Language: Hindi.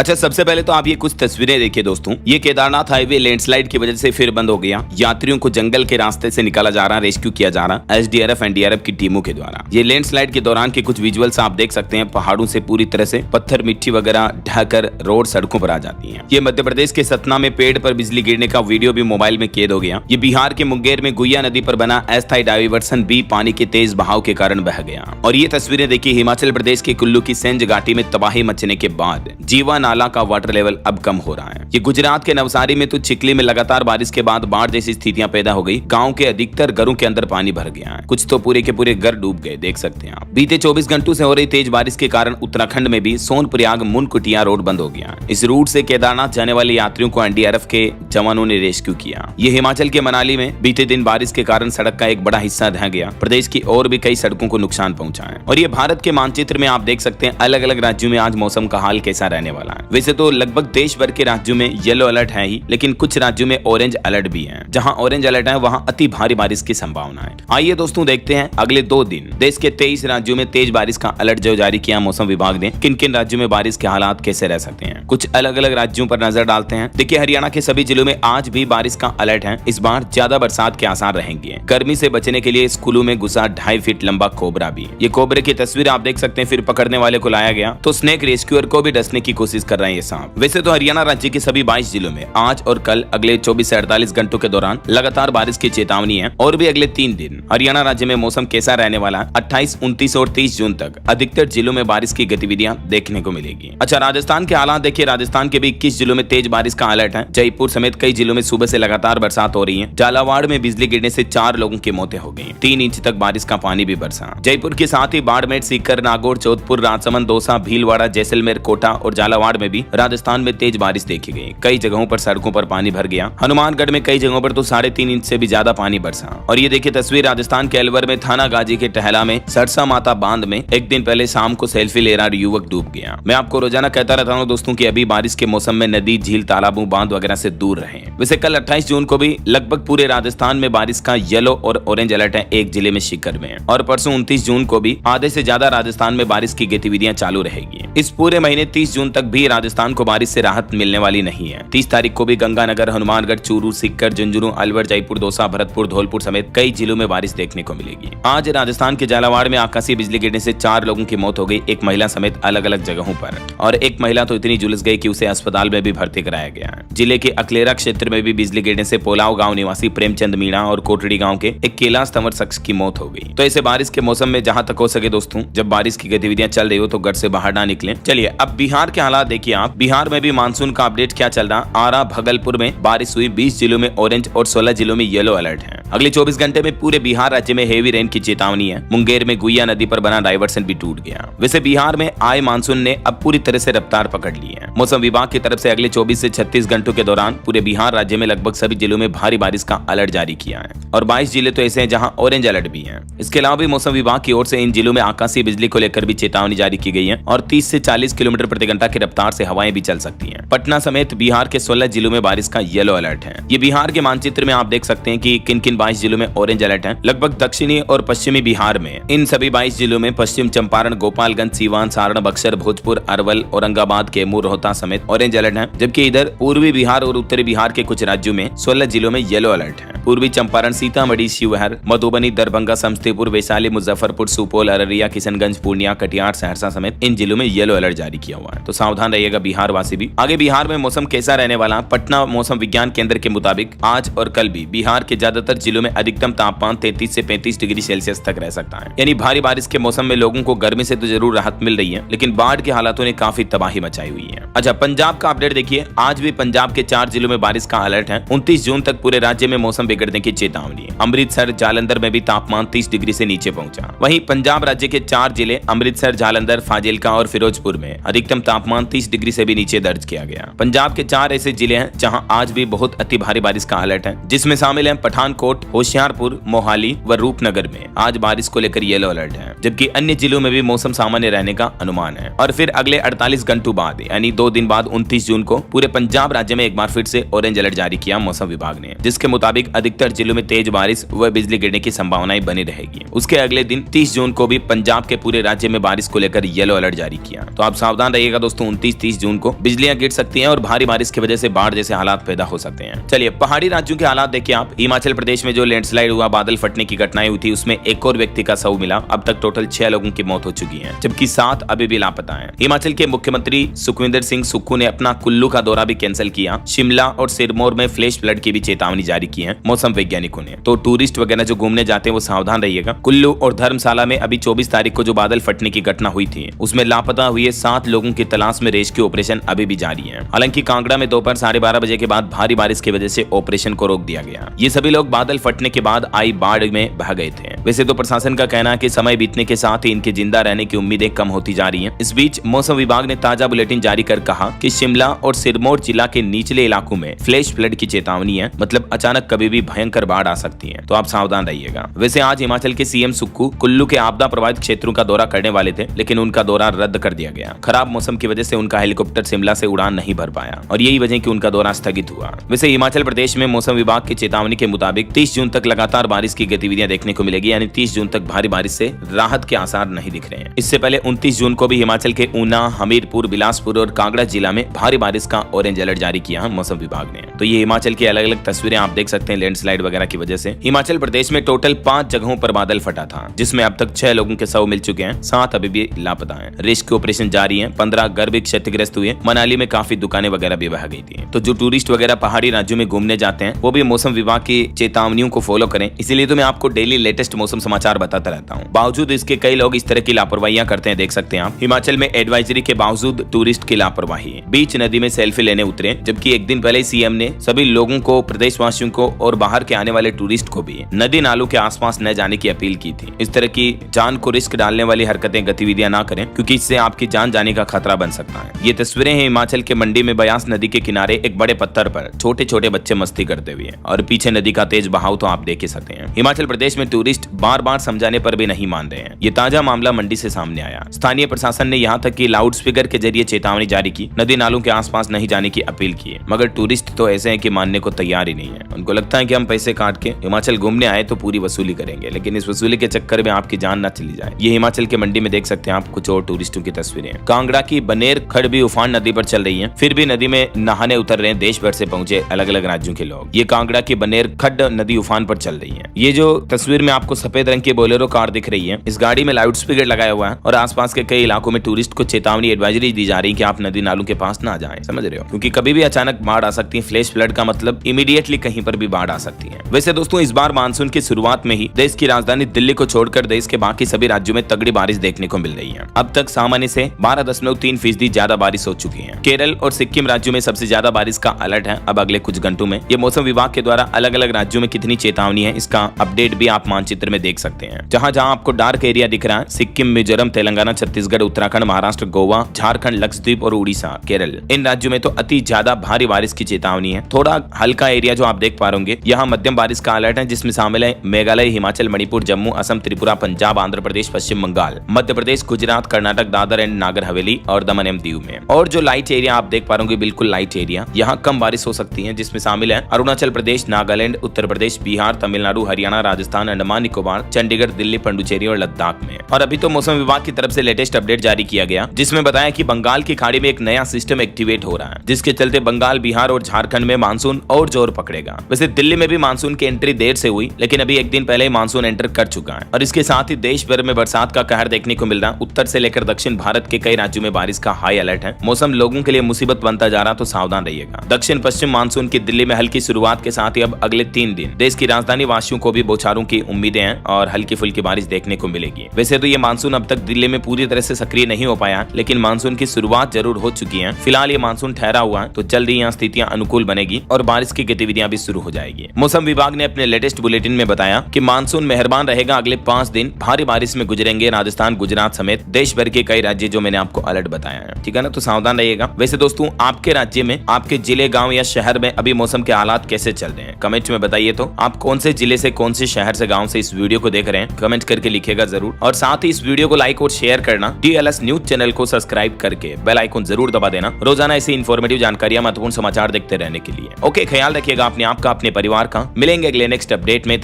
अच्छा, सबसे पहले तो आप ये कुछ तस्वीरें देखिए दोस्तों। ये केदारनाथ हाईवे लैंडस्लाइड की वजह से फिर बंद हो गया। यात्रियों को जंगल के रास्ते से निकाला जा रहा, रेस्क्यू किया जा रहा एसडीआरएफ एनडीआरएफ की टीमों के द्वारा। ये लैंडस्लाइड के दौरान के कुछ विजुअल्स आप देख सकते हैं। पहाड़ों से पूरी तरह से पत्थर मिट्टी वगैरह ढहकर रोड सड़कों पर आ जाती है। ये मध्य प्रदेश के सतना में पेड़ पर बिजली गिरने का वीडियो भी मोबाइल में कैद हो गया। ये बिहार के मुंगेर में गुइया नदी पर बना अस्थायी डाइवर्सन भी पानी के तेज बहाव के कारण बह गया। और ये तस्वीरें देखिए हिमाचल प्रदेश के कुल्लू की सेंज घाटी में तबाही मचने के बाद जीवा नाला का वाटर लेवल अब कम हो रहा है। ये गुजरात के नवसारी में तो चिखली में लगातार बारिश के बाद बाढ़ जैसी स्थितियां पैदा हो गई। गांव के अधिकतर घरों के अंदर पानी भर गया है। कुछ तो पूरे के पूरे घर डूब गए, देख सकते हैं आप। बीते 24 घंटों से हो रही तेज बारिश के कारण उत्तराखंड में भी सोनप्रयाग मुनकुटिया रोड बंद हो गया। इस रूट से केदारनाथ जाने वाले यात्रियों को एनडीआरएफ के जवानों ने रेस्क्यू किया। ये हिमाचल के मनाली में बीते दिन बारिश के कारण सड़क का एक बड़ा हिस्सा ढह गया। प्रदेश की और भी कई सड़कों को नुकसान पहुंचा है। और ये भारत के मानचित्र में आप देख सकते हैं अलग अलग राज्यों में आज मौसम का हाल कैसा रहने वाला है। वैसे तो लगभग देश भर के राज्यों में येलो अलर्ट है ही, लेकिन कुछ राज्यों में ऑरेंज अलर्ट भी है। जहां ऑरेंज अलर्ट है वहां अति भारी बारिश की संभावना है। आइए दोस्तों देखते हैं अगले 2 दिन देश के 23 राज्यों में तेज बारिश का अलर्ट जो जारी किया मौसम विभाग ने, किन किन राज्यों में बारिश के हालात कैसे रह सकते हैं। कुछ अलग अलग राज्यों पर नजर डालते हैं। देखिए हरियाणा के सभी जिलों में आज भी बारिश का अलर्ट है। इस बार ज्यादा बरसात के आसार रहेंगे। गर्मी से बचने के लिए स्कूलों में घुसा 2.5 फीट लंबा कोबरा भी। ये कोबरे की तस्वीर आप देख सकते हैं। फिर पकड़ने वाले को लाया गया तो स्नेक रेस्क्यूअर को भी डसने की कोशिश कर रहे हैं ये सांप। वैसे तो हरियाणा राज्य के सभी 22 जिलों में आज और कल अगले 24 से 48 घंटों के दौरान लगातार बारिश की चेतावनी है। और भी अगले 3 दिन हरियाणा राज्य में मौसम कैसा रहने वाला है। 28, 29 और 30 जून तक अधिकतर जिलों में बारिश की गतिविधियां देखने को मिलेगी। अच्छा, राजस्थान के हालात देखिए। राजस्थान के भी 21 जिलों में तेज बारिश का अलर्ट है। जयपुर समेत कई जिलों में सुबह से लगातार बरसात हो रही है। झालावाड़ में बिजली गिरने से 4 लोगों की मौतें हो गई। 3 इंच तक बारिश का पानी भी बरसा। जयपुर के साथ ही बाड़मेर, सीकर, नागौर, जोधपुर, राजसमंद, दौसा, भीलवाड़ा, जैसलमेर, कोटा और झालावाड़ में भी राजस्थान में तेज बारिश देखी गई। कई जगहों पर सड़कों पर पानी भर गया। हनुमानगढ़ में कई जगहों पर तो 3.5 इंच से भी ज्यादा पानी बरसा। और ये देखिए तस्वीर राजस्थान के अलवर में थाना गाजी के टहला में सरसा माता बांध में एक दिन पहले शाम को सेल्फी ले रहा युवक डूब गया। मैं आपको रोजाना कहता रहता हूँ दोस्तों कि अभी बारिश के मौसम में नदी, झील, तालाबों, बांध वगैरह से दूर रहें। वैसे कल 28 जून को भी लगभग पूरे राजस्थान में बारिश का येलो और ऑरेंज अलर्ट है। एक जिले में सीकर में। और परसों 29 जून को भी आधे से ज्यादा राजस्थान में बारिश की गतिविधियां चालू रहेगी। इस पूरे महीने 30 जून तक भी राजस्थान को बारिश से राहत मिलने वाली नहीं है। 30 तारीख को भी गंगानगर, हनुमानगढ़, चूरू, सीकर, झुंझुनू, अलवर, जयपुर, दौसा, भरतपुर, धौलपुर समेत कई जिलों में बारिश देखने को मिलेगी। आज राजस्थान के झालावाड़ में आकाशीय बिजली गिरने से 4 लोगों की मौत हो गई, एक महिला समेत अलग अलग जगहों पर। और एक महिला तो इतनी झुलस गई कि उसे अस्पताल में भी भर्ती कराया गया। जिले के अकलेरा क्षेत्र में भी बिजली गिरने से पोलाव गांव निवासी प्रेमचंद मीणा और कोटड़ी गांव के एक कैलाश तंवर शख्स की मौत हो गई। तो ऐसे बारिश के मौसम में जहां तक हो सके दोस्तों, जब बारिश की गतिविधियां चल रही हो तो घर से बाहर ना निकलें। चलिए अब बिहार के हालात देखिए आप। बिहार में भी मानसून का अपडेट क्या चल रहा। आरा, भागलपुर में बारिश हुई। 20 जिलों में ऑरेंज और 16 जिलों में येलो अलर्ट है। अगले 24 घंटे में पूरे बिहार राज्य में हेवी रेन की चेतावनी है। मुंगेर में गुइया नदी पर बना डाइवर्सन भी टूट गया। वैसे बिहार में आए मानसून ने अब पूरी तरह से रफ्तार पकड़ ली है। मौसम विभाग की तरफ से अगले 24 से 36 घंटों के दौरान पूरे बिहार राज्य में लगभग सभी जिलों में भारी बारिश का अलर्ट जारी किया है। और 22 जिले तो ऐसे हैं जहां ऑरेंज अलर्ट भी है। इसके अलावा भी मौसम विभाग की ओर से इन जिलों में आकाशीय बिजली को लेकर भी चेतावनी जारी की गई है। और 30 से 40 किलोमीटर प्रति घंटा की रफ्तार से हवाएं भी चल सकती हैं। पटना समेत बिहार के 16 जिलों में बारिश का येलो अलर्ट है। ये बिहार के मानचित्र में आप देख सकते हैं कि किन किन 22 जिलों में ऑरेंज अलर्ट है। लगभग दक्षिणी और पश्चिमी बिहार में इन सभी 22 जिलों में पश्चिम चंपारण, गोपालगंज, सीवान, सारण, बक्सर, भोजपुर, अरवल, औरंगाबाद, कैमूर, रोहतास समेत ऑरेंज अलर्ट है। जबकि इधर पूर्वी बिहार और उत्तरी बिहार के कुछ राज्यों में 16 जिलों में येलो अलर्ट है। पूर्वी चंपारण, सीतामढ़ी, शिवहर, मधुबनी, दरभंगा, समस्तीपुर, वैशाली, मुजफ्फरपुर, सुपौल, अररिया, किशनगंज, पूर्णिया, कटिहार, सहरसा समेत इन जिलों में येलो अलर्ट जारी किया हुआ है। तो सावधान रहिएगा बिहार वासी भी। आगे बिहार में मौसम कैसा रहने वाला। पटना मौसम विज्ञान केंद्र के मुताबिक आज और कल भी बिहार के ज्यादातर जिलों में अधिकतम तापमान 33 से 35 डिग्री सेल्सियस तक रह सकता है। यानी भारी बारिश के मौसम में लोगों को गर्मी से तो जरूर राहत मिल रही है, लेकिन बाढ़ के हालातों ने काफी तबाही मचाई हुई है। अच्छा, पंजाब का अपडेट देखिए। आज भी पंजाब के 4 जिलों में बारिश का अलर्ट है। 29 जून तक पूरे राज्य में मौसम बिगड़ने की चेतावनी है। अमृतसर, जालंधर में भी तापमान 30 डिग्री से नीचे पहुंचा। वहीं पंजाब राज्य के 4 जिले अमृतसर, जालंधर, फाजिल्का और फिरोजपुर में अधिकतम तापमान 30 डिग्री से भी नीचे दर्ज किया गया। पंजाब के 4 ऐसे जिले हैं जहां आज भी बहुत अति भारी बारिश का अलर्ट है, जिसमें शामिल है पठानकोट, सियालकोट, होशियारपुर, मोहाली व रूपनगर में आज बारिश को लेकर येलो अलर्ट है, जबकि अन्य जिलों में भी मौसम सामान्य रहने का अनुमान है। और फिर अगले 48 घंटों बाद यानी 2 दिन बाद 29 जून को पूरे पंजाब राज्य में एक बार फिर से ऑरेंज अलर्ट जारी किया मौसम विभाग ने, जिसके मुताबिक अधिकतर जिलों में तेज बारिश व बिजली गिरने की संभावनाएं बनी रहेगी। उसके अगले दिन 30 जून को भी पंजाब के पूरे राज्य में बारिश को लेकर येलो अलर्ट जारी किया। तो आप सावधान रहिएगा दोस्तों, 29-30 जून को बिजलियां गिर सकती हैं और भारी बारिश की वजह से बाढ़ जैसे हालात पैदा हो सकते हैं। चलिए पहाड़ी राज्यों के हालात देखिए आप। हिमाचल प्रदेश में जो लैंडस्लाइड हुआ, बादल फटने की घटनाएं हुई थी, उसमें एक और व्यक्ति का शव मिला। अब तक टोटल 6 लोगों की मौत हो चुकी है, जबकि 7 अभी भी लापता हैं। हिमाचल के मुख्यमंत्री सुखविंदर सिंह सुक्खू ने अपना कुल्लू का दौरा भी कैंसिल किया। शिमला और सिरमौर में फ्लैश फ्लड की भी चेतावनी जारी की है मौसम वैज्ञानिकों ने। तो टूरिस्ट वगैरह जो घूमने जाते हैं वो सावधान रहिएगा। कुल्लू और धर्मशाला में अभी 24 तारीख को जो बादल फटने की घटना हुई थी, उसमें लापता हुए 7 लोगों की तलाश में रेस्क्यू ऑपरेशन अभी भी जारी है। हालांकि कांगड़ा में दोपहर 12:30 बजे के बाद भारी बारिश की वजह से ऑपरेशन को रोक दिया गया। ये सभी लोग बादल फटने के बाद आई बाढ़ में बह गए थे। वैसे तो प्रशासन का कहना है कि समय बीतने के साथ ही इनके जिंदा रहने की उम्मीदें कम होती जा रही हैं। इस बीच मौसम विभाग ने ताजा बुलेटिन जारी कर कहा कि शिमला और सिरमौर जिला के निचले इलाकों में फ्लैश फ्लड की चेतावनी है, मतलब अचानक कभी भी भयंकर बाढ़ आ सकती है। तो आप सावधान रहिएगा। वैसे आज हिमाचल के सीएम सुक्खू कुल्लू के आपदा प्रभावित क्षेत्रों का दौरा करने वाले थे, लेकिन उनका दौरा रद्द कर दिया गया। खराब मौसम की वजह से उनका हेलीकॉप्टर शिमला से उड़ान नहीं भर पाया और यही वजह कि उनका दौरा स्थगित हुआ। वैसे हिमाचल प्रदेश में मौसम विभाग की चेतावनी के मुताबिक 30 जून तक लगातार बारिश की गतिविधियां देखने को मिलेगी, यानी 30 जून तक भारी बारिश से राहत के आसार नहीं दिख रहे हैं। इससे पहले 29 जून को भी हिमाचल के ऊना, हमीरपुर, बिलासपुर और कांगड़ा जिला में भारी बारिश का ऑरेंज अलर्ट जारी किया है मौसम विभाग ने। तो ये हिमाचल की अलग अलग तस्वीरें आप देख सकते हैं लैंडस्लाइड वगैरह की वजह से। हिमाचल प्रदेश में टोटल 5 जगहों पर बादल फटा था, जिसमें अब तक 6 लोगों के शव मिल चुके हैं, 7 अभी भी लापता हैं। रेस्क्यू ऑपरेशन जारी है। 15 घर भी क्षतिग्रस्त हुए। मनाली में काफी दुकानें वगैरह भी बह गई थी। तो जो टूरिस्ट वगैरह पहाड़ी राज्यों में घूमने जाते हैं वो भी मौसम विभाग की चेतावनियों को फॉलो करें। इसीलिए तो मैं आपको डेली लेटेस्ट मौसम समाचार बताता रहता हूँ। बावजूद इसके कई लोग इस तरह की लापरवाहियां करते हैं, देख सकते हैं आप। हिमाचल में एडवाइजरी के बावजूद टूरिस्ट की लापरवाही। बीच नदी में सेल्फी लेने उतरे, जबकि एक दिन पहले सीएम ने सभी लोगों को, प्रदेशवासियों को और बाहर के आने वाले टूरिस्ट को भी नदी नालों के आसपास न जाने की अपील की थी। इस तरह की जान को रिस्क डालने वाली हरकतें, गतिविधियां ना करें, क्योंकि इससे आपकी जान जाने का खतरा बन सकता है। ये तस्वीरें हैं हिमाचल के मंडी में ब्यास नदी के किनारे एक बड़े पत्थर पर छोटे छोटे बच्चे मस्ती करते हुए, और पीछे नदी का तेज बहाव तो आप देख ही सकते हैं। हिमाचल प्रदेश में टूरिस्ट बार बार समझाने पर भी नहीं मान रहे हैं। ये ताजा मामला मंडी से सामने आया। स्थानीय प्रशासन ने यहाँ तक कि लाउड स्पीकर के जरिए चेतावनी जारी की, नदी नालों के आसपास नहीं जाने की अपील की, मगर टूरिस्ट तो ऐसे हैं कि मानने को तैयार ही नहीं है। उनको लगता है कि हम पैसे काट के हिमाचल घूमने आए तो पूरी वसूली करेंगे, लेकिन इस वसूली के चक्कर में आपकी जान ना चली जाए। ये हिमाचल के मंडी में देख सकते हैं आप कुछ और टूरिस्टों की तस्वीरें। कांगड़ा की बनेर खड़ भी उफान नदी पर चल रही है, फिर भी नदी में नहाने उतर रहे हैं देश भर से पहुंचे अलग अलग राज्यों के लोग। ये कांगड़ा की बनेर खड़ नदी उफान पर चल रही है। ये जो तस्वीर में आपको सफेद रंग की बोलेरो कार दिख रही है, इस गाड़ी में लाउड स्पीकर लगाया हुआ है और आसपास के कई इलाकों में टूरिस्ट को चेतावनी, एडवाइजरी दी जा रही है कि आप नदी नालों के पास ना जाएं। समझ रहे हो? क्योंकि कभी भी अचानक बाढ़ आ सकती है। फ्लैश फ्लड का मतलब इमीडिएटली कहीं पर भी बाढ़ आ सकती है। वैसे दोस्तों, इस बार मानसून की शुरुआत में ही देश की राजधानी दिल्ली को छोड़कर देश के बाकी सभी राज्यों में तगड़ी बारिश देखने को मिल रही है। अब तक सामान्य से 12.3% ज्यादा बारिश हो चुकी है। केरल और सिक्किम राज्यों में सबसे ज्यादा बारिश का अलर्ट है अब अगले कुछ घंटों में। ये मौसम विभाग के द्वारा अलग अलग राज्यों में कितनी चेतावनी है, इसका अपडेट भी आप मानचित्र में देख सकते हैं। जहां जहां आपको डार्क एरिया दिख रहा है, सिक्किम, मिजोरम, तेलंगाना, छत्तीसगढ़, उत्तराखंड, महाराष्ट्र, गोवा, झारखंड, लक्षद्वीप और उड़ीसा, केरल, इन राज्यों में तो अति ज्यादा भारी बारिश की चेतावनी है। थोड़ा हल्का एरिया जो आप देख पा रहे, यहाँ मध्यम बारिश का अलर्ट है, जिसमें शामिल है मेघालय, हिमाचल, मणिपुर, जम्मू, असम, त्रिपुरा, पंजाब, आंध्र प्रदेश, पश्चिम बंगाल, मध्य प्रदेश, गुजरात, कर्नाटक, दादर एंड नागर हवेली और दमन एवं दीव में। और जो लाइट एरिया आप देख पा रहे, बिल्कुल लाइट एरिया, यहाँ कम बारिश हो सकती है, जिसमें शामिल है अरुणाचल प्रदेश, नागालैंड, उत्तर प्रदेश, बिहार, तमिलनाडु, हरियाणा, राजस्थान, अंडमान निकोबार, चंडीगढ़, दिल्ली, पुडुचेरी और लद्दाख में। और अभी तो मौसम विभाग की तरफ से लेटेस्ट अपडेट जारी किया गया, जिसमें बताया कि बंगाल की खाड़ी में एक नया सिस्टम एक्टिवेट हो रहा है, जिसके चलते बंगाल, बिहार और झारखंड में मानसून और जोर पकड़ेगा। वैसे दिल्ली में भी मानसून की एंट्री देर से हुई, लेकिन अभी एक दिन पहले ही मानसून एंटर कर चुका है और इसके साथ ही देश भर में बरसात का कहर देखने को मिल रहा है। उत्तर से लेकर दक्षिण भारत के कई राज्यों में बारिश का हाई अलर्ट है। मौसम लोगों के लिए मुसीबत बनता जा रहा, तो सावधान रहिएगा। दक्षिण पश्चिम मानसून की दिल्ली में हल्की शुरुआत के साथ ही अब अगले 3 दिन देश की राजधानी वासियों को भी बौछारों की उम्मीदें हैं और हल्की फुल्की बारिश देखने को मिलेगी। वैसे तो ये मानसून अब तक दिल्ली में पूरी तरह से सक्रिय नहीं हो पाया, लेकिन मानसून की शुरुआत जरूर हो चुकी है। फिलहाल ये मानसून ठहरा हुआ है, तो जल्द ही यहाँ स्थितियां अनुकूल बनेगी और बारिश की गतिविधियां भी शुरू हो जाएगी। मौसम विभाग ने अपने लेटेस्ट बुलेटिन में बताया कि मानसून मेहरबान रहेगा। अगले 5 दिन भारी बारिश में गुजरेंगे राजस्थान, गुजरात समेत देश भर के कई राज्य, जो मैंने आपको अलर्ट बताया है। ठीक है ना, तो सावधान रहिएगा। वैसे दोस्तों, आपके राज्य में, आपके जिले, गांव या शहर में अभी मौसम के हालात कैसे चल रहे हैं, कमेंट में बताइए। तो दोस्तों, आप कौन से जिले से, कौन से शहर से, गांव से इस वीडियो को देख रहे हैं, कमेंट करके लिखिएगा जरूर। और साथ ही इस वीडियो को लाइक और शेयर करना, DLS न्यूज चैनल को सब्सक्राइब करके बेल आइकन जरूर दबा देना, रोजाना ऐसी इन्फॉर्मेटिव जानकारियां, महत्वपूर्ण समाचार देखते रहने के लिए। ओके, ख्याल रखिएगा अपने आप का, अपने परिवार का। मिलेंगे अगले नेक्स्ट अपडेट में।